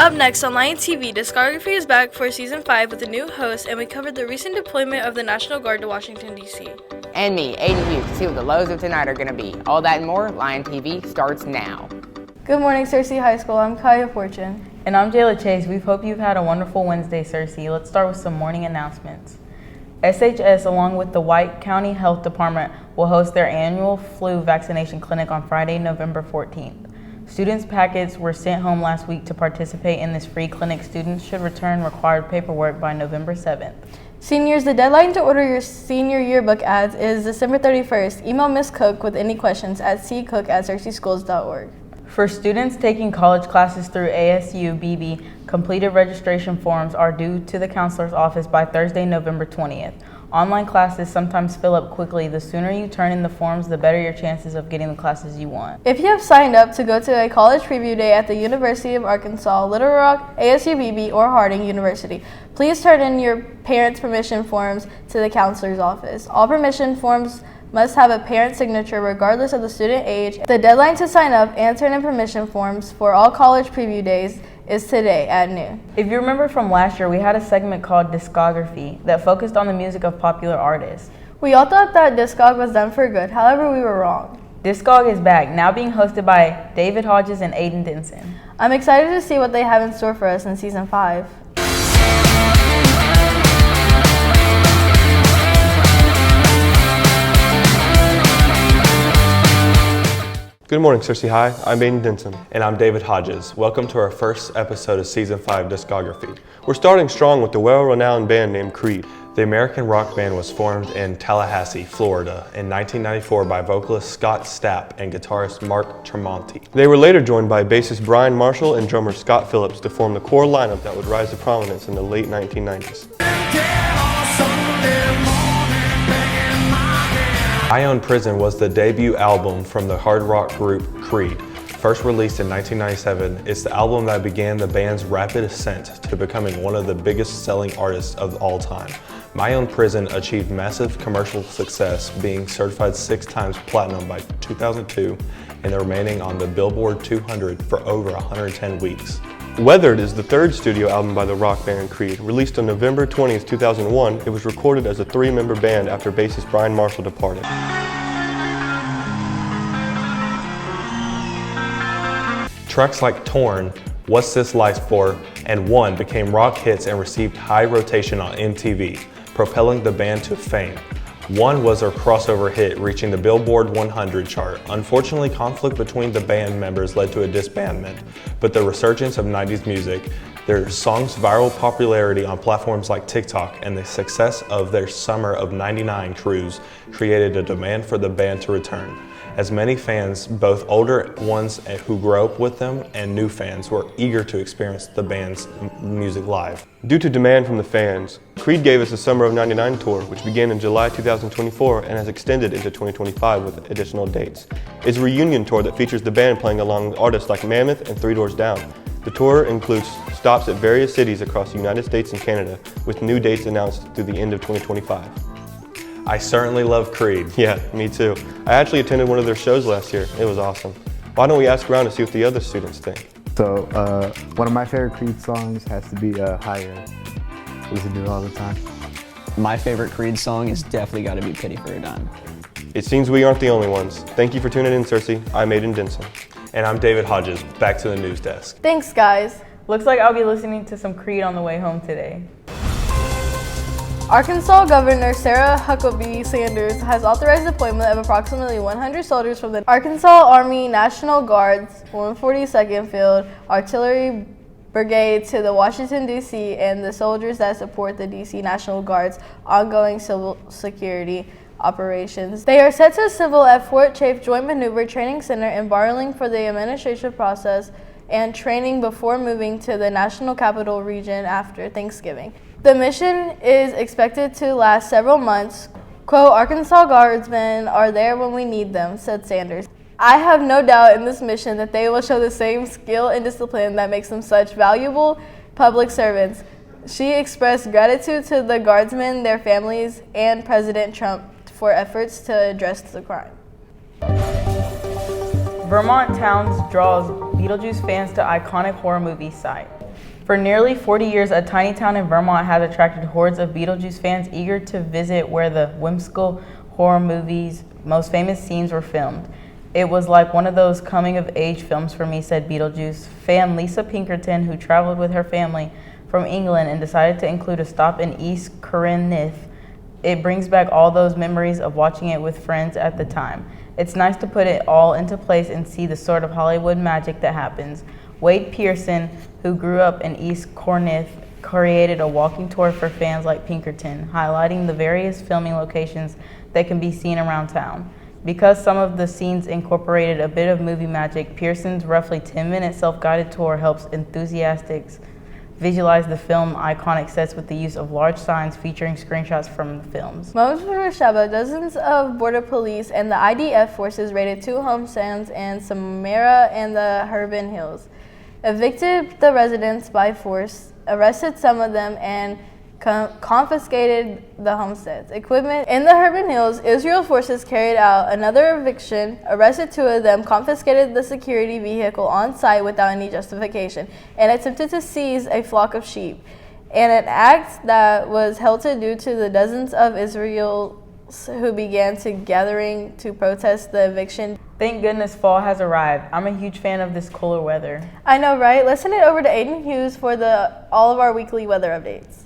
Up next on LTV, Discography is back for Season 5 with a new host, and we covered the recent deployment of the National Guard to Washington, D.C. And me, Aiden Hughes, to see what the lows of tonight are going to be. All that and more, Lion TV starts now. Good morning, Cersei High School. I'm Kaya Fortune. And I'm Jayla Chase. We hope you've had a wonderful Wednesday, Cersei. Let's start with some morning announcements. SHS, along with the White County Health Department, will host their annual flu vaccination clinic on Friday, November 14th. Students' packets were sent home last week to participate in this free clinic. Students should return required paperwork by November 7th. Seniors, the deadline to order your senior yearbook ads is December 31st. Email Ms. Cook with any questions at ccook@cerseischools.org. For students taking college classes through ASU BB, completed registration forms are due to the counselor's office by Thursday, November 20th. Online classes sometimes fill up quickly. The sooner you turn in the forms, the better your chances of getting the classes you want. If you have signed up to go to a college preview day at the University of Arkansas, Little Rock, ASU BB, or Harding University, please turn in your parents' permission forms to the counselor's office. All permission forms must have a parent signature regardless of the student age. The deadline to sign up and turn in permission forms for all college preview days is today at noon. If you remember from last year, we had a segment called Discography that focused on the music of popular artists. We all thought that Discog was done for good, however we were wrong. Discog is back, now being hosted by David Hodges and Aiden Denson. I'm excited to see what they have in store for us in Season 5. Good morning, Cersei High. I'm Aiden Denson. And I'm David Hodges. Welcome to our first episode of Season 5 Discography. We're starting strong with the well-renowned band named Creed. The American rock band was formed in Tallahassee, Florida in 1994 by vocalist Scott Stapp and guitarist Mark Tremonti. They were later joined by bassist Brian Marshall and drummer Scott Phillips to form the core lineup that would rise to prominence in the late 1990s. My Own Prison was the debut album from the hard rock group Creed. First released in 1997, it's the album that began the band's rapid ascent to becoming one of the biggest selling artists of all time. My Own Prison achieved massive commercial success, being certified 6 times platinum by 2002 and remaining on the Billboard 200 for over 110 weeks. Weathered is the third studio album by the rock band Creed. Released on November 20th, 2001, it was recorded as a 3-member band after bassist Brian Marshall departed. Tracks like Torn, What's This Life For, and One became rock hits and received high rotation on MTV, propelling the band to fame. One was their crossover hit, reaching the Billboard 100 chart. Unfortunately, conflict between the band members led to a disbandment, but the resurgence of 90s music, their songs' viral popularity on platforms like TikTok, and the success of their Summer of '99 cruise created a demand for the band to return, as many fans, both older ones who grew up with them and new fans, were eager to experience the band's music live. Due to demand from the fans, Creed gave us a Summer of '99 tour, which began in July 2024 and has extended into 2025 with additional dates. It's a reunion tour that features the band playing along with artists like Mammoth and Three Doors Down. The tour includes stops at various cities across the United States and Canada, with new dates announced through the end of 2025. I certainly love Creed. Yeah, me too. I actually attended one of their shows last year. It was awesome. Why don't we ask around to see what the other students think? So, one of my favorite Creed songs has to be Higher. I listen to it all the time. My favorite Creed song is definitely got to be Pity for a Dime. It seems we aren't the only ones. Thank you for tuning in, Cersei. I'm Aiden Denson. And I'm David Hodges. Back to the news desk. Thanks, guys. Looks like I'll be listening to some Creed on the way home today. Arkansas Governor Sarah Huckabee Sanders has authorized the deployment of approximately 100 soldiers from the Arkansas Army National Guard's 142nd Field Artillery Brigade to the Washington, D.C., and the soldiers that support the D.C. National Guard's ongoing civil security operations. They are set to assemble at Fort Chafe Joint Maneuver Training Center in Barling for the administration process and training before moving to the National Capital Region after Thanksgiving. The mission is expected to last several months. Quote, Arkansas Guardsmen are there when we need them, said Sanders. I have no doubt in this mission that they will show the same skill and discipline that makes them such valuable public servants. She expressed gratitude to the Guardsmen, their families, and President Trump for efforts to address the crime. Vermont Towns draws Beetlejuice fans to iconic horror movie site. For nearly 40 years, a tiny town in Vermont has attracted hordes of Beetlejuice fans eager to visit where the whimsical horror movie's most famous scenes were filmed. It was like one of those coming-of-age films for me, said Beetlejuice fan Lisa Pinkerton, who traveled with her family from England and decided to include a stop in East Corynth. It brings back all those memories of watching it with friends at the time. It's nice to put it all into place and see the sort of Hollywood magic that happens. Wade Pearson, who grew up in East Corynth, created a walking tour for fans like Pinkerton, highlighting the various filming locations that can be seen around town. Because some of the scenes incorporated a bit of movie magic, Pearson's roughly 10-minute self-guided tour helps enthusiasts visualize the film iconic sets with the use of large signs featuring screenshots from the films. Moments before Shabbat, dozens of border police and the IDF forces raided 2 homesteads in Samara and the Harbin Hills, evicted the residents by force, arrested some of them, and confiscated the homesteads. Equipment in the Harbin Hills, Israel forces carried out another eviction, arrested 2 of them, confiscated the security vehicle on site without any justification, and attempted to seize a flock of sheep. And an act that was halted due to the dozens of Israelis who began gathering to protest the eviction. Thank goodness fall has arrived. I'm a huge fan of this cooler weather. I know, right? Let's send it over to Aiden Hughes for all of our weekly weather updates.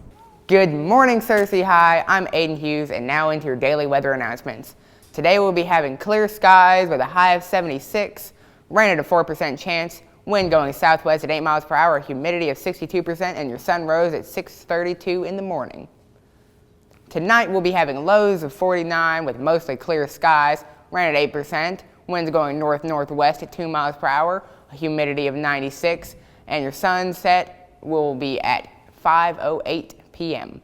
Good morning, Cersei High. I'm Aiden Hughes, and now into your daily weather announcements. Today we'll be having clear skies with a high of 76, rain at a 4% chance, wind going southwest at 8 miles per hour, humidity of 62%, and your sun rose at 6:32 in the morning. Tonight we'll be having lows of 49 with mostly clear skies, rain at 8%, winds going north-northwest at 2 miles per hour, a humidity of 96, and your sunset will be at 5:08 p.m.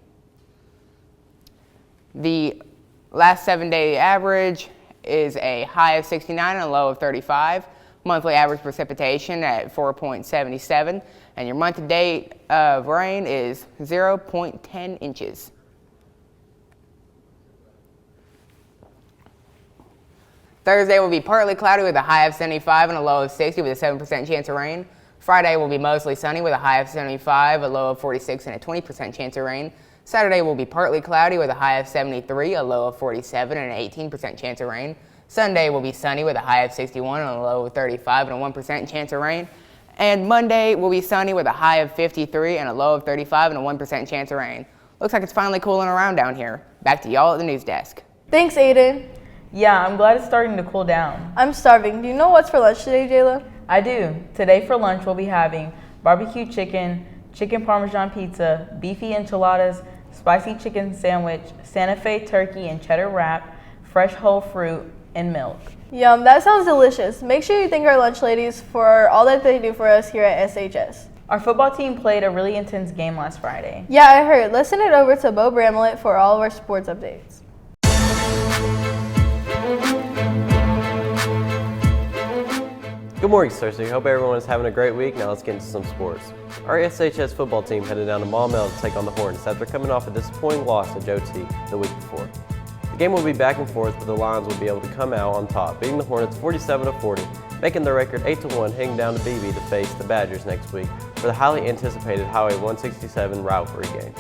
The last 7-day average is a high of 69 and a low of 35. Monthly average precipitation at 4.77, and your month-to-date of rain is 0.10 inches. Thursday will be partly cloudy with a high of 75 and a low of 60 with a 7% chance of rain. Friday will be mostly sunny with a high of 75, a low of 46, and a 20% chance of rain. Saturday will be partly cloudy with a high of 73, a low of 47, and an 18% chance of rain. Sunday will be sunny with a high of 61 and a low of 35 and a 1% chance of rain. And Monday will be sunny with a high of 53 and a low of 35 and a 1% chance of rain. Looks like it's finally cooling around down here. Back to y'all at the news desk. Thanks, Aiden. Yeah, I'm glad it's starting to cool down. I'm starving. Do you know what's for lunch today, Jayla? I do. Today for lunch we'll be having barbecue chicken, chicken parmesan pizza, beefy enchiladas, spicy chicken sandwich, Santa Fe turkey and cheddar wrap, fresh whole fruit, and milk. Yum, that sounds delicious. Make sure you thank our lunch ladies for all that they do for us here at SHS. Our football team played a really intense game last Friday. Yeah, I heard. Let's send it over to Bo Bramlett for all of our sports updates. Good morning, Cersei. Hope everyone is having a great week. Now let's get into some sports. Our SHS football team headed down to Maumelle to take on the Hornets after coming off a disappointing loss to Joe T the week before. The game will be back and forth, but the Lions will be able to come out on top, beating the Hornets 47-40, making their record 8-1, heading down to BB to face the Badgers next week for the highly anticipated Highway 167 rivalry game.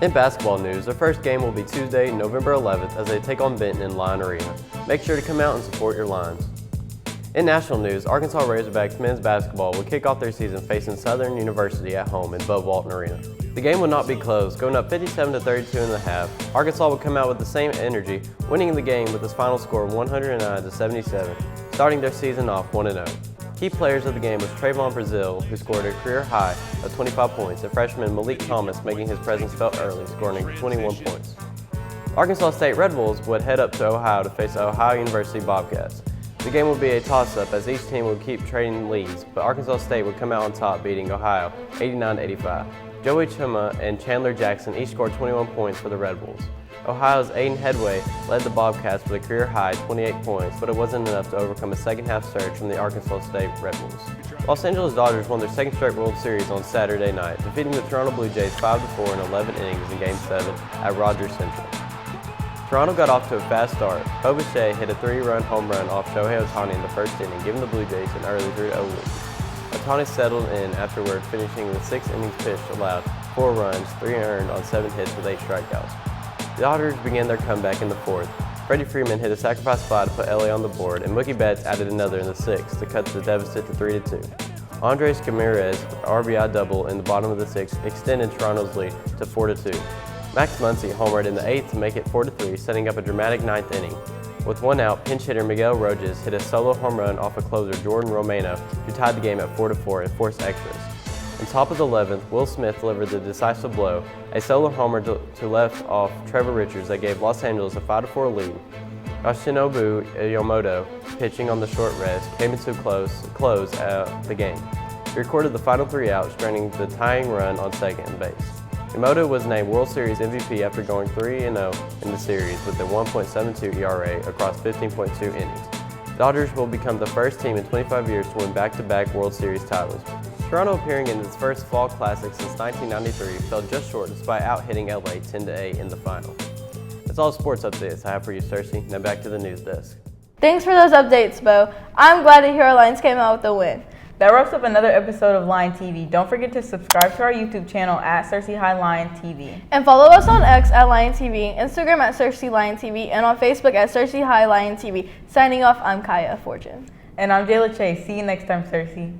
In basketball news, their first game will be Tuesday, November 11th, as they take on Benton in Lion Arena. Make sure to come out and support your Lions. In national news, Arkansas Razorbacks men's basketball will kick off their season facing Southern University at home in Bud Walton Arena. The game will not be close, going up 57-32 in the half. Arkansas will come out with the same energy, winning the game with its final score of 109-77, starting their season off 1-0. Key players of the game was Trayvon Brazile, who scored a career high of 25 points, and freshman Malik Thomas making his presence felt early, scoring 21 points. Arkansas State Red Wolves would head up to Ohio to face the Ohio University Bobcats. The game will be a toss-up as each team will keep trading leads, but Arkansas State would come out on top, beating Ohio 89-85. Joey Chuma and Chandler Jackson each scored 21 points for the Red Wolves. Ohio's Aiden Headway led the Bobcats with a career-high 28 points, but it wasn't enough to overcome a second-half surge from the Arkansas State Red Wolves. Los Angeles Dodgers won their second straight World Series on Saturday night, defeating the Toronto Blue Jays 5-4 in 11 innings in Game 7 at Rogers Central. Toronto got off to a fast start. Bo Bichette hit a 3-run home run off Shohei Ohtani in the first inning, giving the Blue Jays an early 3-0 lead. Ohtani settled in afterward, finishing the 6 innings pitched, allowed 4 runs, 3 earned on 7 hits with 8 strikeouts. The Dodgers began their comeback in the 4th. Freddie Freeman hit a sacrifice fly to put LA on the board, and Mookie Betts added another in the 6th to cut the deficit to 3-2. Andres Ramirez RBI double in the bottom of the 6th extended Toronto's lead to 4-2. Max Muncy homered in the 8th to make it 4-3, setting up a dramatic 9th inning. With 1 out, pinch hitter Miguel Rojas hit a solo home run off of closer Jordan Romano, who tied the game at 4-4 and forced extras. On top of the 11th, Will Smith delivered the decisive blow, a solo homer to left off Trevor Richards that gave Los Angeles a 5-4 lead. Yoshinobu Yamamoto, pitching on the short rest, came into close out the game. He recorded the final 3 outs, straining the tying run on second base. Yamamoto was named World Series MVP after going 3-0 in the series with a 1.72 ERA across 15.2 innings. The Dodgers will become the first team in 25 years to win back-to-back World Series titles. Toronto, appearing in its first fall classic since 1993, fell just short despite out-hitting LA 10-8 in the final. That's all the sports updates I have for you, Cersei. Now back to the news desk. Thanks for those updates, Bo. I'm glad to hear our Lions came out with a win. That wraps up another episode of Lion TV. Don't forget to subscribe to our YouTube channel at Cersei High Lion TV. And follow us on X at Lion TV, Instagram at Cersei Lion TV, and on Facebook at Cersei High Lion TV. Signing off, I'm Kaya Fortune. And I'm Jayla Chase. See you next time, Cersei.